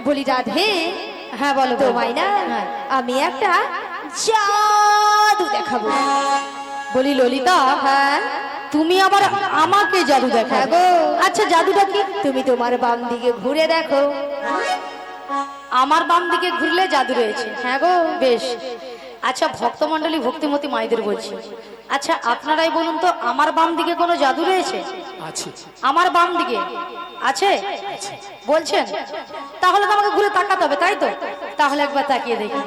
বলি রাধে, হ্যাঁ বলো তোমায় না হ্যাঁ। আমি একটা জাদু দেখাবো। বলি ললিতা, হ্যাঁ তুমি আবার আমাকে জাদু হ্যাঁ দেখাবে? গো। আচ্ছা জাদুটা কি? তুমি তোমার বাম দিকে ঘুরে দেখো। আমার বাম দিকে ঘুরলে জাদু রয়েছে? হ্যাঁ গো। বেশ। আচ্ছা ভক্তমণ্ডলী ভক্তিমতী মায়েদের বলছি, আচ্ছা আপনারাই বলুন তো আমার বাম দিকে কোনো জাদু রয়েছে? আছে। আমার বাম দিকে আছে বলছেন? তাহলে তো আমাকে ঘুরে তাকাতে হবে, তাই তো? তাহলে একবার তাকিয়ে দেখি।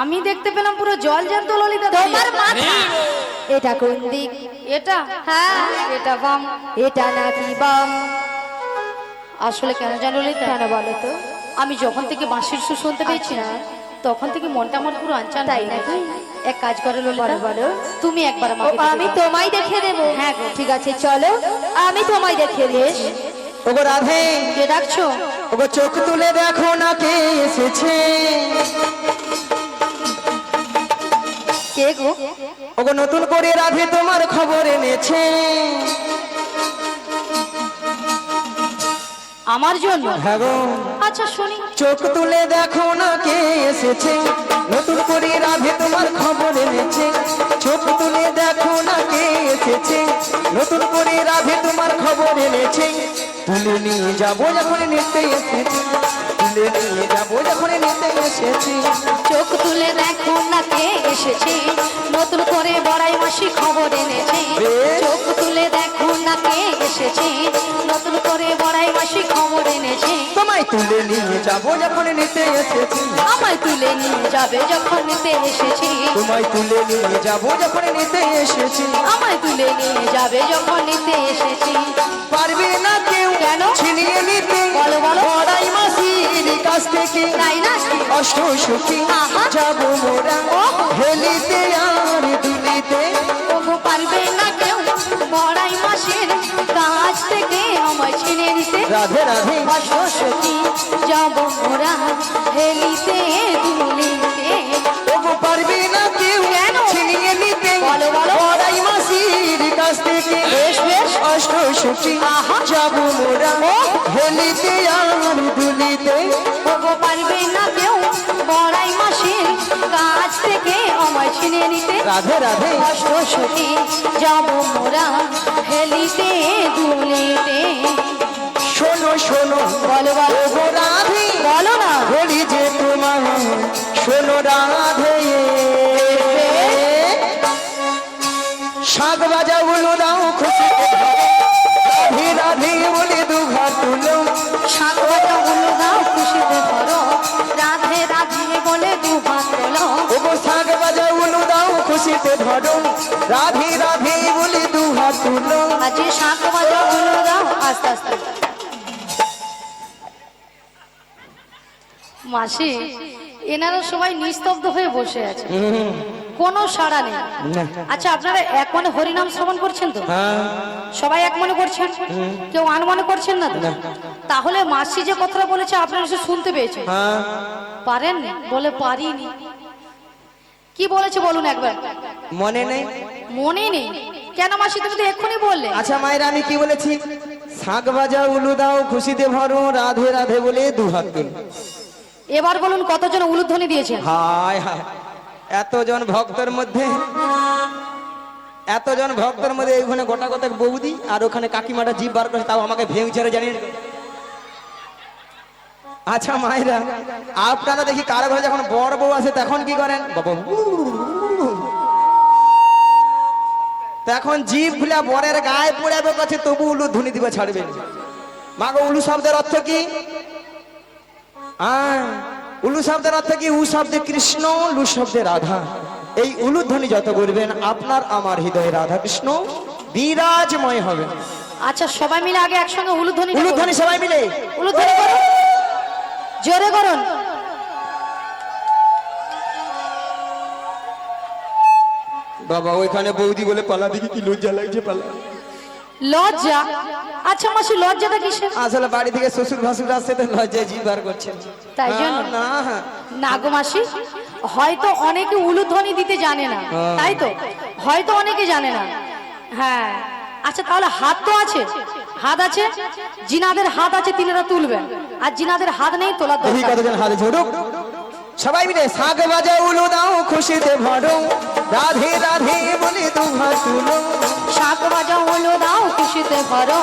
আমি দেখতে পেলাম পুরো জল জ্যান্ত ললিতা দেবী। তোমার মাথা এটা কোন দিক? এটা হ্যাঁ এটা বাম। এটা নাকি বাম? আসলে কেন জানো ললিতা, কেন বলো তো? আমি যখন থেকে বাঁশির সুর শুনতে পেয়েছি না, তখন থেকে মনটা আমার পুরো আনচান তাই হয়ে নাকি? গেছে। এক কাজ করো ললিতা, বলো, বলো। তুমি একবার ও, আমাকে আমি তোমায় দেখে দেবো। হ্যাঁ গো। ঠিক আছে চলো, আমি তোমায় দেখে দিস। ওগো রাধে, কে ডাকছো? ওগো চোখ তুলে দেখো না কে এসেছে। কে গো? ওগো নতুন করে রাধে তোমার খবর এনেছে। আমার জন্য? হ্যাঁ গো, আচ্ছা শুনি। চোখ তুলে দেখো না কে এসেছে, নতুন করে রাধে তোমার খবর এনেছে। চোখ তুলে দেখো না কে এসেছে, নতুন করে রাধে তোমার খবর এনেছে। তুলে নিয়ে যাবো যখন নিতে এসেছি, তুলে নিয়ে যাবো যখন নিতে এসেছি। চোখ তুলে দেখো না কে এসেছে, নতুন করে বড়াই মাসি খবর এনেছে। বেশ। চোখ তুলে দেখো না কে এসেছে, নতুন করে বড়াই মাসি খবর এনেছে। তোমায় তুলে নিয়ে যাবো যখন নিতে এসেছি, আমায় তুলে নিয়ে যাবে যখন নিতে এসেছি। তোমায় তুলে নিয়ে যাবো যখন নিতে এসেছি। আমায় তুলে নিয়ে যাবে যখন নিতে এসেছি। পারবে না কেউ কেন? ছিনিয়ে নিতে বলো, বলো। বড়াই মাসির কাছ থেকে তাই না? অষ্ট সুখী আহা। যাবো মোরা ওহো। হেলিতে আর দুলিতে। তবু পারবে না কেউ বড়াই মাসের কাছ থেকে আমায় ছিনে নিতে। রাধে রাধে, অশ্বসখী যাব মোরা হেলিতে দুলিতে। তবু পারবে না কেউ কেন? ছিনিয়ে নিতে বলো, বলো। বড়াই মাসির কাছ থেকে বেশ, বেশ। অষ্ট সুখী আহা। যাবো মোরা হেলিতে আর দুলিতে। তবু পারবে না কেউ বড়াই মাসের কাছ থেকে আমায় ছিনে নিতে। রাধে রাধে, অশ্বসখী যাব মোরা হেলিতে দুলিতে। শোনো শোনো বলো, বলো। ওগো রাধে, বলো না। বলি যে তোমার শোনো রাধে, শাক বাজা বলো দাও খুশি রাধে রাধে বলে দুঘা তুলো। শাক বাজা হলো দাও খুশিতে ভরো, রাধে রাধে বলে দুহাত তোলো। ওগো শাক বাজা বলো দাও খুশিতে ধরো, রাধে রাধে বলে দুঘা তুলো। আজ শাক বাজা হলো দাও। আস্তে আস্তে মাসি, এনারা সবাই নিস্তব্ধ হয়ে বসে আছে, কোনো সাড়া নেই। আচ্ছা আপনারা এক মনে হরিনাম শ্রবণ করছেন তো? সবাই এক মনে করছেন? কেউ আন মনে করছেন না তো? তাহলে মাসি যে কথাটা বলেছে আপনারা সে শুনতে পেয়েছেন? পারেন? বলে পারিনি। কি বলেছে বলুন একবার। মনে নেই? মনে নেই? কেন মাসি, তুমি তো এক্ষুনি বললে। আচ্ছা মায়েরা আমি কি বলেছি? শাক বাজা উলু দাও খুশিতে ভরো, রাধে রাধে বলে দুহাত তুলো। এবার বলুন কতজন উলুধ্বনি দিয়েছেন? হায় হায়, এতজন ভক্তের মধ্যে, এতজন ভক্তের মধ্যে এইখানে গোটা গোটা বৌদি আর ওখানে কাকিমাটা জিভ বার করে, তাও আমাকে ভেঙচারে জানিয়ে। আচ্ছা মায়েরা, আপনারা দেখি কারো ঘরে যখন বড় বউ আসে তখন কি করেন? বাবা তখন জিভ খুলে বরের গায়ে পড়াবে কাছে, তবু উলু ধ্বনি দিবে ছাড়বেন। মাগো উলু শব্দের অর্থ কি? উলু শব্দের অর্থ কি? উ শব্দে কৃষ্ণ, লু শব্দে রাধা। এই উলু ধ্বনি যত করবেন আপনার আমার হৃদয়ে রাধা কৃষ্ণ বিরাজময় হবে। আচ্ছা সবাই মিলে আগে একসঙ্গে উলুধ্বনি। উলু ধ্বনি সবাই মিলে উলুধ্বনি করুন, জোরে করুন। বাবা ওইখানে বৌদি বলে পালা, দেখি কি লজ্জা লাগছে পালা। লজ্জা? আচ্ছা মাসি, লজ্জাটা কিসের? আসলে বাড়ি থেকে শ্বশুর ভাসুর আসছে তো লজ্জায় জিবার করছে। তাই জন্য? না না গো মাসি, হয়তো অনেকে উলুধ্বনি দিতে জানে না, তাই তো? হয়তো অনেকে জানে না। হ্যাঁ, আচ্ছা তাহলে হাত তো আছে, হাত আছে, জিনাদের হাত আছে তিনারা তুলবেন, আর জিনাদের হাত নেই তোলার দেখি দরকার। কতজন হাতে ঝোড়ুক। সবাই মিলে শাক বাজাও উলু দাও খুশিতে ভরো, রাধে রাধে বলে দু হাত তুলো। শাক ভাজা হলো দাও খুশিতে ভরো,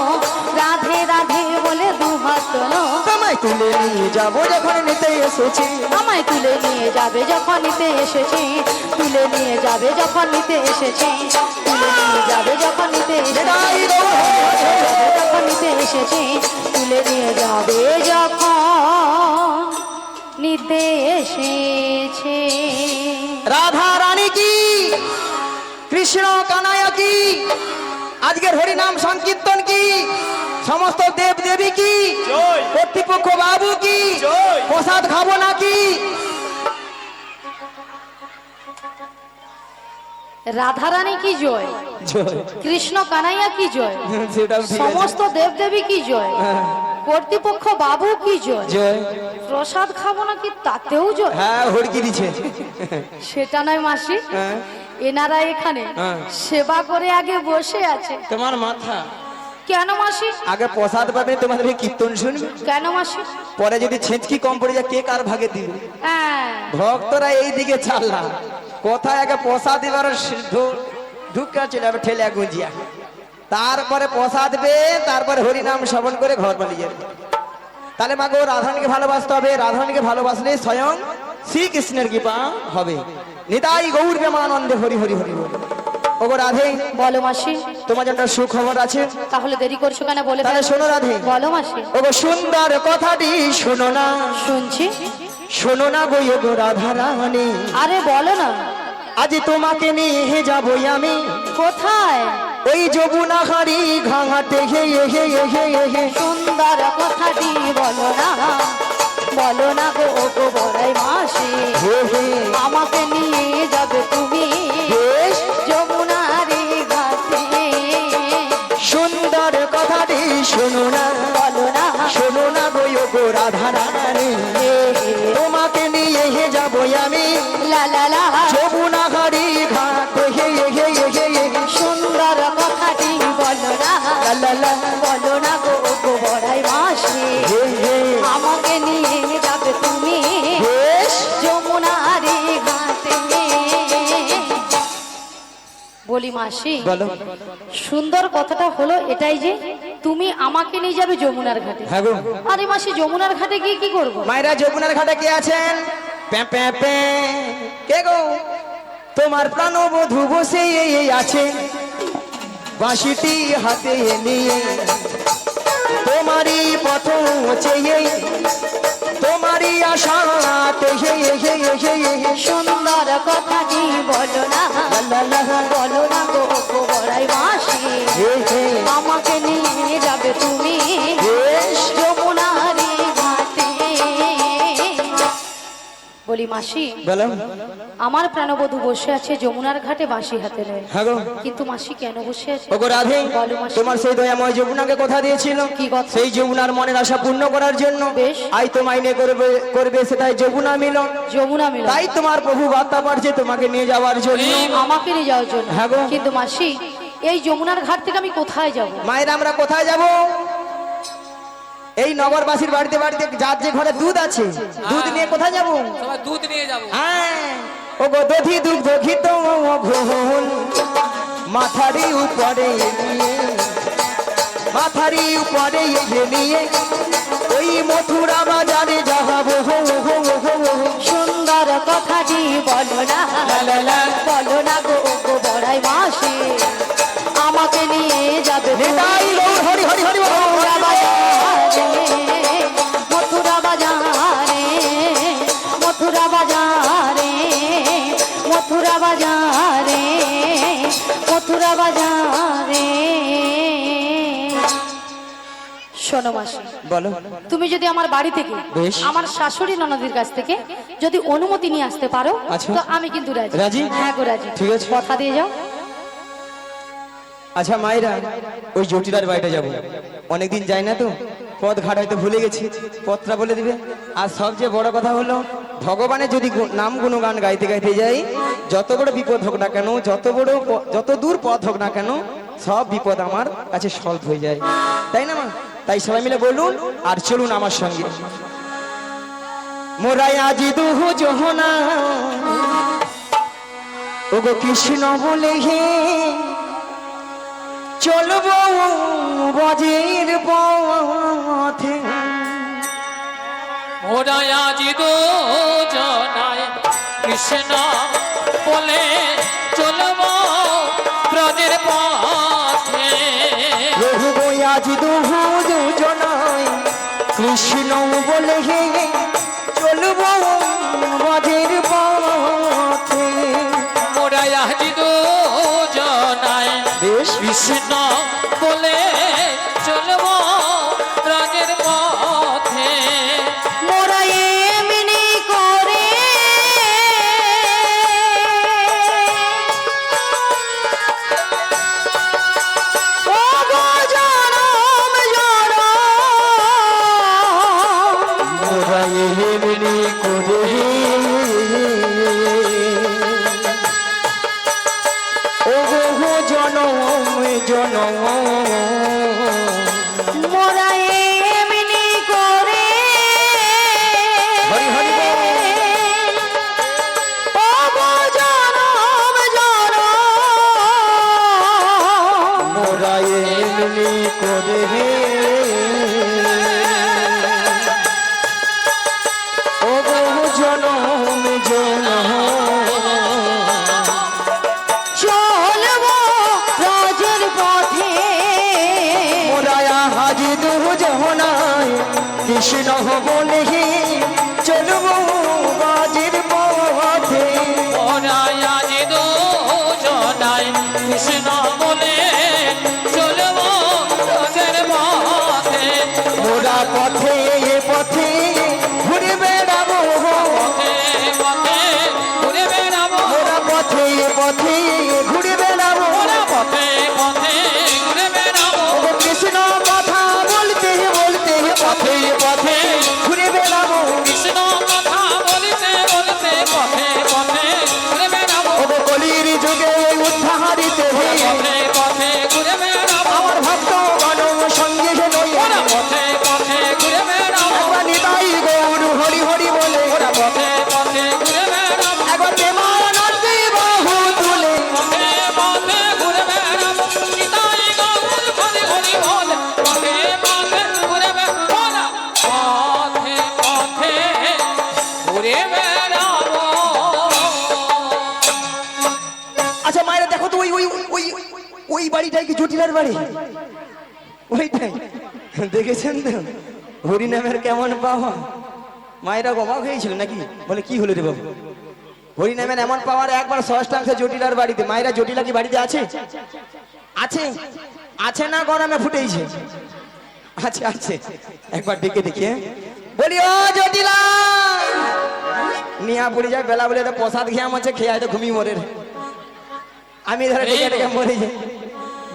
রাধে রাধে বলে দু হাত তোলো। আমায় তুলে নিয়ে যাবো যখন নিতে এসেছি, আমায় তুলে নিয়ে যাবে যখন নিতে এসেছি, তুলে নিয়ে যাবে যখন নিতে এসেছি, তুলে নিয়ে যাবে যখন নিতে এসেছি, যখন নিতে এসেছি, তুলে নিয়ে যাবে যখন নিতে এসেছে। রাধা রানী কি, কৃষ্ণ কানায়া কি, আজকের হরিনাম সংকীর্তন কি, সমস্ত দেব দেবী কি, কর্তৃপক্ষ বাবু কি, প্রসাদ খাবো নাকি? রাধারানী কি জয়, কৃষ্ণ কানাইয়া কি জয়, সেটাও ঠিক আছে। সমস্ত দেবদেবী কি জয়, কর্তৃপক্ষ বাবু কি জয়, জয়। প্রসাদ খাবো নাকি তাতেও জয়। হ্যাঁ হড়কি দিছে। সেটা নয় মাসি, হ্যাঁ। এনারা এখানে হ্যাঁ। সেবা করে আগে বসে আছে। তোমার মাথা কেন মাসি? আগে প্রসাদ পাবে, তোমাদের কীর্তন শুনবে, কেন মাসি? পরে যদি ছেঁচকি কম পড়ে যায় কে কার ভাগে দিবে? হ্যাঁ, ভক্তরা এই দিকে চাললা, কোথায় আগে প্রসাদ এবার ঢুকা চলে যাবে ঠেলে গুঁজিয়া, তারপরে প্রসাদ পেয়ে তারপরে হরিনাম শ্রবণ করে ঘর পালিয়ে যাবে। তাহলে মা গো, রাধারানীকে ভালোবাসতে হবে, রাধারানীকে ভালোবাসলে স্বয়ং শ্রীকৃষ্ণের কৃপা হবে। নিতাই গৌর প্রেমানন্দে হরি হরি হরি হরি। ওগো রাধে, বলো মাসি। তোমার জন্য সুখবর আছে, তাহলে দেরি করছো কেন, বলে তাহলে ফেলো। শোনো রাধে। বলো মাসি। ওগো সুন্দর কথাটি শোনো না, শুনছি। শোনো না গো গো রাধারানী, আরে বলো না। আজ তোমাকে নিয়ে যাবই আমি কোথায়? ওই যমুনা হাড়ি ঘাটে। হে হে হে হে হে। সুন্দর কথাটি বলো না, বলো না গো গো বড়াই মাসি, হে হে। আমাকে নিয়ে যাবে তুমি বেশ যমুনারি ঘাটে। সুন্দর কথাটি শোনো না, বলো না। শোনো না গো গো রাধারানী, হে হে। তোমাকে নিয়ে যাবই আমি লা লা লা। যমুনা হাড়ি ঘাটে। হে হে হে হে হে। সুন্দর কথাটি বলো না, লা লা লা। বলো না গো গো বড়াই মাসি, হে হে। আমাকে নিয়ে যাবে তুমি বেশ যমুনারি ঘাটে। বলি মাসি, বলো। সুন্দর কথাটা হলো এটাই যে তুমি আমাকে নিয়ে যাবে যমুনার ঘাটে। হ্যাঁ গো। আরে মাসি, যমুনার ঘাটে গিয়ে কি করব? মায়েরা যমুনার ঘাটে কে আছেন? প্যাঁ প্যাঁ প্যাঁ। কে গো? তোমার প্রাণবধূ বসে আছে বাঁশিটি হাতে নিয়ে, তোমারই পথ চেয়ে, তোমারই আশাতে। হে হে হে হে। সুন্দর কথাটি বলো না, লা লা লা। বলো না গো গো বড়াই মাসি, হে হে। আমাকে নিয়ে যাবে তুমি বেশ। যমুনারি ঘাটে। বলি মাসি, বলো। আমার প্রাণবধূ বসে আছে যমুনার ঘাটে বাঁশি হাতে রয়ে, হ্যাঁ গো। কিন্তু মাসি কেন বসে আছে? ওগো রাধে, বলো মাসি। তোমার সেই দয়াময় যমুনাকে কথা দিয়েছিল, কি কথা? সেই যমুনার মনের আশা পূর্ণ করার জন্য বেশ। আই তোমায় নিয়ে করবে করবে সেটাই যমুনা মিলন। যমুনা মিলন। তাই তোমার প্রভু বার্তা পাঠাচ্ছে তোমাকে নিয়ে যাওয়ার জন্য। আমাকে নিয়ে যাওয়ার জন্য? হ্যাঁ গো। কিন্তু মাসি, এই যমুনার ঘাট থেকে আমি কোথায় যাব? মায়েরা আমরা কোথায় যাব? এই নগরবাসীর বাড়িতে বাড়িতে যার যে ঘরে দুধ আছে, দুধ নিয়ে কোথায় যাব? সবাই দুধ নিয়ে যাবো। হ্যাঁ, ওগো দধি দুগ্ধ ঘিত ঘোল মাথারি উপরে নিয়ে, মাথারি উপরে নিয়ে ওই মথুরা বাজারে যাবো। সুন্দর কথাটি বলো না, বলো না গো গো বড়াই মাসি, আমাকে নিয়ে যাবে নিতাই গৌর হরি হরি হরি বল। মথুরা বাজারে, মথুরা বাজারে, মথুরা বাজারে, মথুরা বাজারে, মথুরা বাজারে। শোনো মাসি, বলো। তুমি যদি আমার বাড়ি থেকে বেশ। আমার শাশুড়ি ননদের কাছ থেকে যদি অনুমতি নিয়ে আসতে পারো, আচ্ছা। তো আমি কিন্তু রাজি। রাজি? হ্যাঁ গো রাজি। ঠিক আছে। কথা দিয়ে যাও। আচ্ছা মায়েরা, ওই জটিলার বাড়িটা যাব, অনেকদিন যাই না তো, পথ ঘাট হয়তো ভুলে গেছি, পথটা বলে দিবে। আর সবচেয়ে বড় কথা হলো, ভগবানের যদি নাম গুণগান গাইতে গাইতে যাই, যত বড় বিপদ হোক না কেন, যত দূর পথ হোক না কেন, সব বিপদ আমার কাছে সলভ হয়ে যায়, তাই না মা? তাই সবাই মিলে বলুন আর চলুন আমার সঙ্গে। মোরাই আজি দুহু জহনা ওগো কৃষ্ণ বলে হে চলবো বজের পথে। মোরা আজি দুজনায় কৃষ্ণ বলে চলব ব্রজের পথে। ওগো আজি দুহু জনায় কৃষ্ণ বলে হে চলবো বজের পথে। মোরা আজি দুজনায় বেশ কৃষ্ণ বলে চলব ব্রজের পথে। মোরা এমনি করে ও গো জনম জনম মোরা এমনি করে ওগো জনম জনম মোরা এমনি করে হরি হরি বল। ও গো জনম জনম মোরা এমনি করে ওগো জনম জনম চলবো ব্রজের পথে। মোরায়া হাজি দুজনায় কৃষ্ণ বলে চলব বাজির পথে। মোরা আজি দুজনায় কৃষ্ণ বলে চলব ব্রজের পথে। মোরা পথে পথে ঘুরে বেড়াবো, পথে পথে ঘুরে বেড়াবো। মোরা পথে পথে ঘুরে বেড়াবো। মোরা পথে পথে ঘুরে বেড়াবো। ওগো কৃষ্ণ কথা বলতে বলতে পথে পথে ঘুরে বেড়াবো। কৃষ্ণ কথা বলিতে বলিতে পথে পথে ঘুরে বেড়াবো। ওগো কলির যুগে উদ্ধারিতে পথে পথে ঘুরে বেড়াবো। আমার ভক্ত গণ সঙ্গে নই ওরা পথে পথে ঘুরে বেড়াবো। একবার নিতাই গৌর হরি হরি বলে ওরা পথে পথে ঘুরে বেড়াবো। একবার প্রেমানন্দে বাহু তুলে পথে পথে ঘুরে বেড়াবো। নিতাই গৌর হরি হরি বলে পথে পথে ঘুরে বেড়াবো। ওরা পথে পথে ঘুরে বেড়াবো। আচ্ছা মায়েরা দেখো তো, ওই ওই ওই ওই বাড়িটাই কি জটিলার বাড়ি? ওইটাই দেখেছেন তো হরিনামের কেমন পাওয়া? মায়েরা অবাক হয়েছিল নাকি, বলে কি হলো রে বাবু, হরিনামের এমন পাওয়ার একবার ষষ্ঠাংশে জটিলার বাড়িতে। মায়েরা জটিলা কি বাড়িতে আছে? আছে আছে না গরমে ফুটেইছে? আছে আছে, একবার ডেকে দেখি বলি ও জটিলা, নিয়া পড়ে যায় বেলা বলে প্রসাদ খেয়ে আমার খেয়ে হয়তো ঘুমিয়ে মরে রে। আমি ধরে ডেকে ডেকে মরে যাই,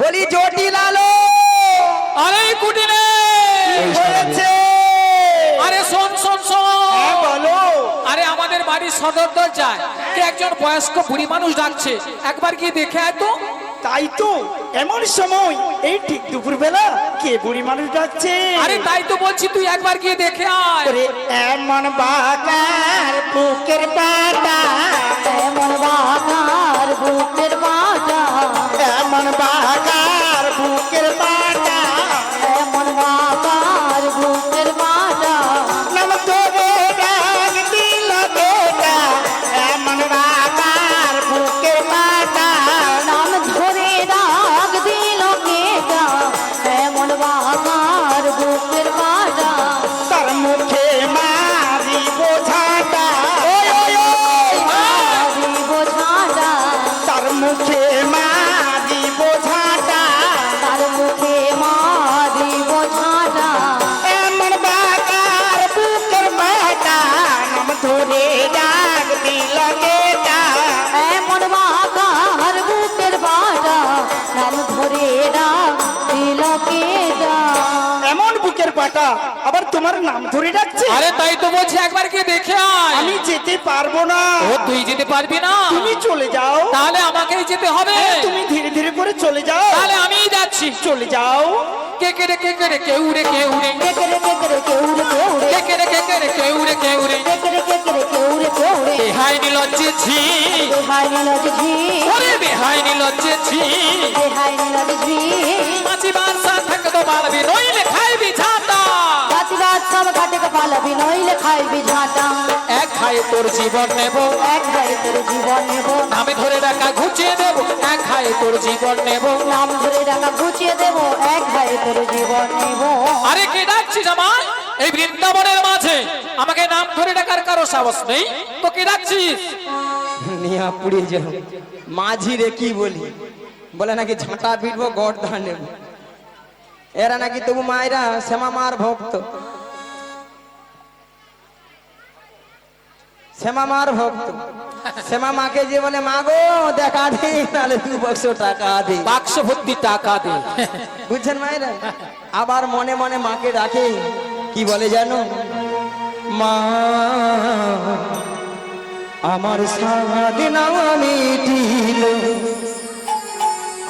বলি জটিলালো আরে কুটিরে হয়েছে। আরে শোন শোন শোন হ্যাঁ, বলো। আরে আমাদের বাড়ির সদর দরজায় কে একজন বয়স্ক বুড়ি মানুষ ডাকছে, একবার গিয়ে দেখে আয় তো। তাই তো, এমন সময় এই ঠিক দুপুর বেলা কে বুড়ি মানুষ ডাকছে? আরে তাই তো বলছি, তুই একবার গিয়ে দেখে আয়। ওরে এমন বাগার বুকের পাতা, এমন বাগার বুকের বাটা, এমন বাগার বুকের পাতা, এমন বাগার বুকের বাটা, নাম তোরে ডাক দিল বেটা, এমন বাগার বুকের পাতা, নাম ধরে ডাক দিল কেটা, এমন বাগার বুকের বাটা, তার মুখে মারি বোঝাটা, মারি বোঝাটা, তার মুখে মারি বোঝাটা, তার মুখে মারি বোঝাটা, এমন বাগার বুকের পাতা, নাম ধরে ডাক দিল বেটা, এমন বাগার বুকের বাটা, নাম ধরে কাটা আবার তোমার নাম ধরে ডাকছে। আরে তাই তো বলছি একবার গিয়ে দেখে আয়। আমি যেতে পারবো না। ও তুই যেতে পারবি না? তুমি চলে যাও। তাহলে আমাকেই যেতে হবে। তুমি ধীরে ধীরে করে চলে যাও। তাহলে আমিই যাচ্ছি। চলে যাও। কে কে রে কে কে রে কেউ রে কেউ রে কেকরে কেকরে কেউরে কেউরে কে কে রে কে কে রে কেউ রে কেউ রে কেকরে কেকরে কেউরে কেউরে বেহাইনি লজ্জে ছি। দেহাই নীলজ ঝি ওরে বেহাইনি লজ্জে ছি। দেহাই নীলজ ঝি মাছি বাসা থাকতো পারবি নইলে খাইবি ঝাঁটা। বাতিবাদ সব ঘাটে কপালবি নইলে খাইবি ঝাঁটা এক খাই তোর জীবন নেব, এক গাড়ি তোর জীবন নেব নামে ধরে ডাকা ঘুচিয়ে দেব। এক খাই তোর জীবন নেব। নাম ধরে টাকা গুছিয়ে দেব এক গাড়ি তোর জীবন নেব আরে কে ডাকছিস আমার এই বৃন্দাবনের মাঝে? আমাকে নাম ধরে ডাকার কারো সাহস নেই তো কে ডাকছিস? নিয়া পুড়ে যাও। মাঝি রে কি বলি, বলে নাকি ঝাঁটা পিটবো গড় ধান নেব। এরা নাকি তবু মায়েরা শ্যামা মার ভক্ত, শ্যামা মার ভক্ত। শ্যামা মাকে যে বলে মা গো দেখা দে, তাহলে 2 বাক্স টাকা দে। বাক্স ভর্তি টাকা দে। বুঝছেন মায়েরা? আবার মনে মনে মাকে ডাকে, কি বলে জানো? মা আমার সারাদিন মিটিল,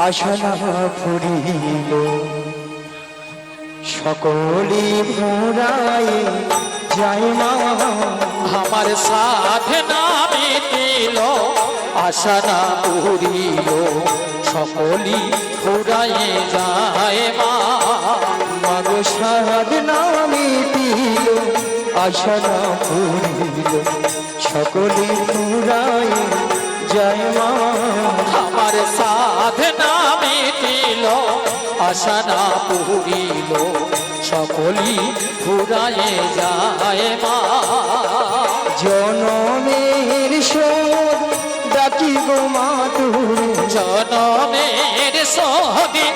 আশা ফুরিল, সকলি ফুরাই যায় মা। আমার সাথে না মিটিল, আশা না পুরিল, সকলি ফুরায়ে যায় মা। মাগো সারাদিন মিটিল, আশা ফুরিল, সকলি ফুরাই যায় মা। আমার সাথে না মিটিল, আশা না পুরিল, সকলি ফুরায়ে যায় মা। জনমের শোধ ডাকি গো মা তোরে, জনমের সহদি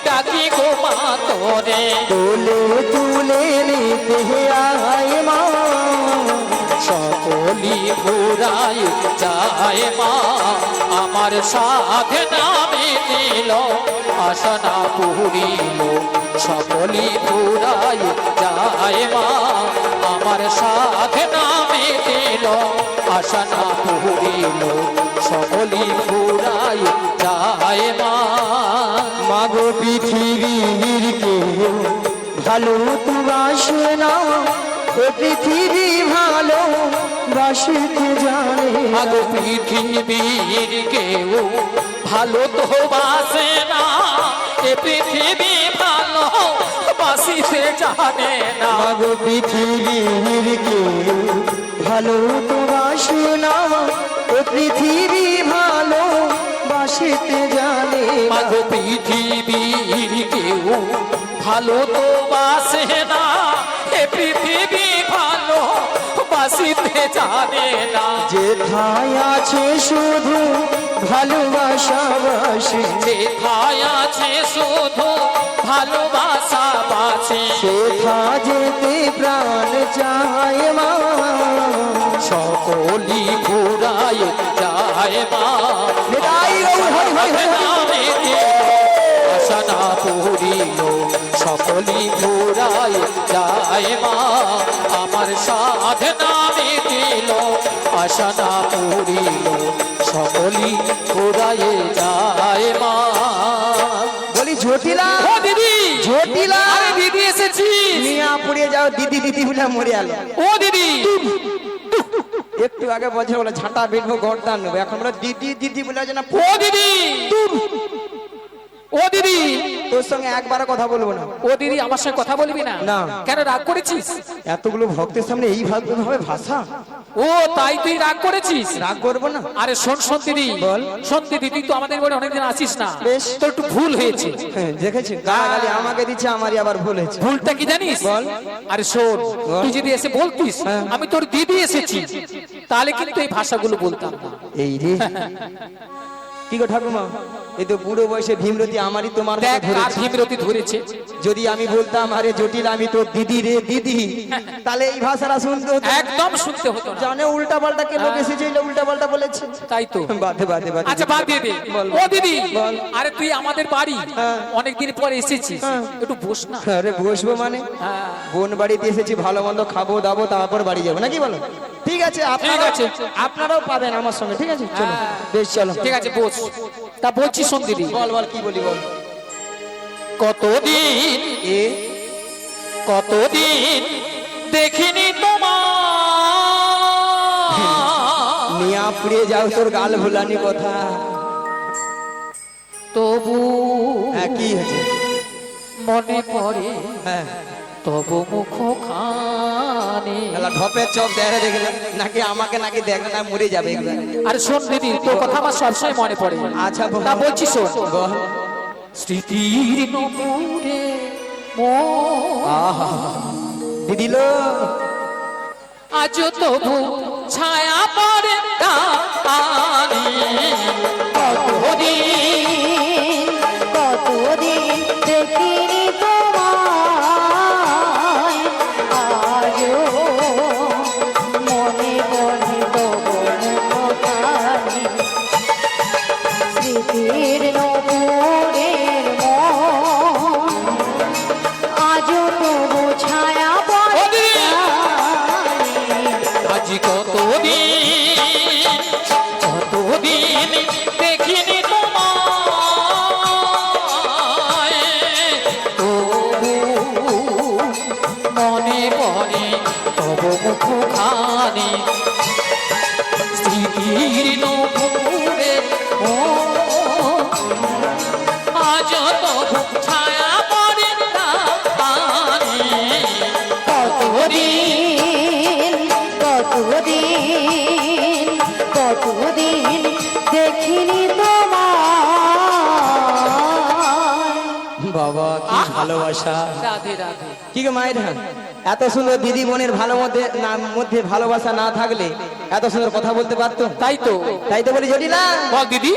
ডাকি গো মা তোরে। তোলে তুলে নিতে আয় মা। সকলি ফুরাই যায় মা। আমার সাথে না মিটিল, আশা না পুরিল, সকলি ফুরাই যায় মা। আমার সাথে না মিটিল, আশা না পুরিল, সকলি ফুরাই যায় মা। মাগো পৃথিবীর কেউ ভালো তো বাসে না, এ পৃথিবী ভালো বাসিতে জানে। আগো পৃথিবীর কেউ ভালো তো বাসে না, এ পৃথিবী ভালো বাসিতে জানে না। মাগো পৃথিবীর কেউ ভালো তো বাসে না, এ পৃথিবী ভালো বাসিতে জানে। আগো পৃথিবীর কেউ ভালো তো বাসে না, এ পৃথিবী ভালো বাসিতে জানে না। যেথায় আছে শুধু ভালোবাসা বাসে, যেথায় আছে শুধু ভালোবাসা বাসে, সেথা যেতে প্রাণ চায় মা। সকলি ঘুরাই যায় মা। বিদায় গৌর হরি হরি হরি হরি। নামেতে আশা না পুরিল, সকলি ঘুরাই যায় মা। আমার সাধনা মিটিল, আশা না পুরিল, সকলি ঘুরাই যায় মা। বলি ঝটিলা, ও দিদি, ঝটিলা, আরে দিদি এসেছি। নিয়া পুড়িয়ে যাও দিদি দিদি বলে মরে গেল। ও দিদি, একটু আগে বলছে বলে ঝাঁটা বেটবো গড়দান নেবো, এখন বলে দিদি দিদি বলে আছে না। ও দিদি, ও দিদি, তোর সঙ্গে একবারও কথা বলবো না। ও দিদি আমার সঙ্গে কথা বলবি না? না। কেন রাগ করেছিস? এতগুলো ভক্তের সামনে এই ভাবে ভাষা, ও তাই তুই রাগ করেছিস? রাগ করবো না। আরে শোন শোন দিদি, বল। শোন দিদি, তুই তো আমাদের বাড়ি অনেকদিন আসিস না, বেশ। তোর একটু ভুল হয়েছে। হ্যাঁ, দেখেছি গালাগালি আমাকে দিচ্ছে, আমারই আবার ভুল হয়েছে। ভুলটা কি জানিস? বল। আরে শোন, বল। তুই যদি এসে বলতিস হ্যাঁ। আমি তোর দিদি এসেছি, তাহলে কিন্তু এই ভাষাগুলো বলতাম না। এই রে কি গো ঠাকুমা, এই তো বুড়ো বয়সে ভীমরতি আমারই তোমার মতো দেখ আর ধরেছে। ভীমরতি ধরেছে। যদি আমি বলতাম আরে জটিল আমি তো দিদি রে দিদি, তাহলে এই ভাষাটা শুনতে হতো। একদম শুনতে হতো না। জানে উল্টা পাল্টা কে লোক এসেছে উল্টা পাল্টা বলেছে। তাই তো। বাদে বাদে বাদে। আচ্ছা বাদ দিয়ে দে। বল। ও দিদি, বল। আরে তুই আমাদের বাড়ি হ্যাঁ। অনেকদিন পর এসেছিস, হ্যাঁ। একটু বস না। আরে বসবো মানে? হ্যাঁ। বোন বাড়িতে এসেছি, ভালো মন্দ খাবো দাবো, তারপর বাড়ি যাবো নাকি বলো? ঠিক আছে, আপনারা আছে। আপনারাও পাবেন আমার সঙ্গে, ঠিক আছে চলো। বেশ চলো। ঠিক আছে বস। তা বলছি শোন দিদি, বল বল কি বলি বল। কতদিন এ কতদিন দেখিনি তোমার, মিয়া পুড়িয়ে যাও তোর গাল ভুলানি কথা। তবু হ্যাঁ কি হয়েছে? মনে পড়ে হ্যাঁ তবু মুখখানি। এলা ঢপের চপ দেখে দেখলে নাকি আমাকে নাকি দেখলে না মরে যাবে একবার। আরে শোন দিদি, তোর কথা আমার সবসময় মনে পড়ে। আচ্ছা বল। তা বলছি শোন, বল। স্মৃতির নপুরে মন আহা দিদি লো আজ তবু ছায়া পড়ে টানি। কতদিন কতদিন দেখিনি তোমায়, আজও মনে পড়ে তবু মুখখানি। স্মৃতির নপুরের মন আজও তবু ছায়া পড়ে টানি। আজ কতদিন কতদিন দেখিনি তোমায়, তবু মনে পড়ে তবু মুখখানি। স্মৃতির নপুরে আজ তবু ছায়া পড়ে টানি। কতদিন কতদিন কতদিন দেখিনি তোমায়। বাবা কি ভালোবাসা। রাধে রাধে। কি গো মায়ের ধান, এত সুন্দর দিদি বোনের ভালো মধ্যে ভালোবাসা না থাকলে এত সুন্দর কথা বলতে পারতো? তাই তো। তাই তো বলি জটিলা। বল দিদি।